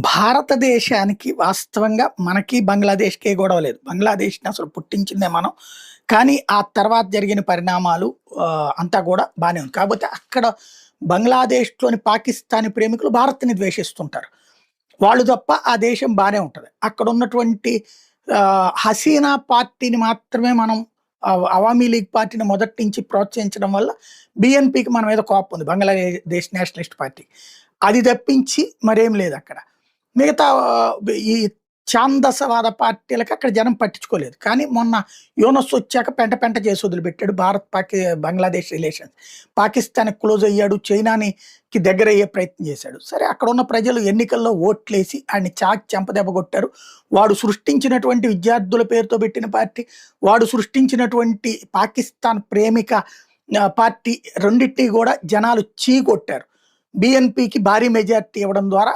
భారతదేశానికి వాస్తవంగా మనకి బంగ్లాదేశ్‌కే గొడవ లేదు. బంగ్లాదేశ్‌ని అసలు పుట్టించిందే మనం. కానీ ఆ తర్వాత జరిగిన పరిణామాలు అంతా గూడా బానే ఉంది. కాపోతే అక్కడ బంగ్లాదేశ్‌లోని పాకిస్తానీ ప్రేమికులు భారత్‌ని ద్వేషిస్తుంటారు. వాళ్ళు తప్ప ఆ దేశం బానే ఉంటది. అక్కడున్నటువంటి హసీనా పార్టీని మాత్రమే మనం అవామీ లీగ్ పార్టీని మొదటి నుంచి ప్రోత్సహించడం వల్ల బీఎన్‌పీకి మన మీద కోపం ఉంది. Bangladesh Nationalist party. అది తప్పించి మరేం లేదక్కడ. మిగతా ఈ ఛాందసవాద పార్టీలకి అక్కడ జనం పట్టించుకోలేదు. కానీ మొన్న యూనస్ వచ్చాక పెంట పెంట చేసి వదిలిపెట్టాడు బంగ్లాదేశ్ రిలేషన్స్. పాకిస్తాన్‌కి క్లోజ్ అయ్యాడు. చైనాకి దగ్గరయ్యే ప్రయత్నం చేశాడు. సరే అక్కడున్న ప్రజలు ఎన్నికల్లో ఓట్లేసి ఆయన్ని చాకి చెంపదెబ్బ కొట్టారు. వాడు సృష్టించినటువంటి విద్యార్థుల పేరుతో పెట్టిన పార్టీ, వాడు సృష్టించినటువంటి పాకిస్తాన్ ప్రేమిక పార్టీ రెండిటిని గూడా జనాలు చీకొట్టారు. బీఎన్‌పీకి భారీ మెజారిటీ ఇవ్వడం ద్వారా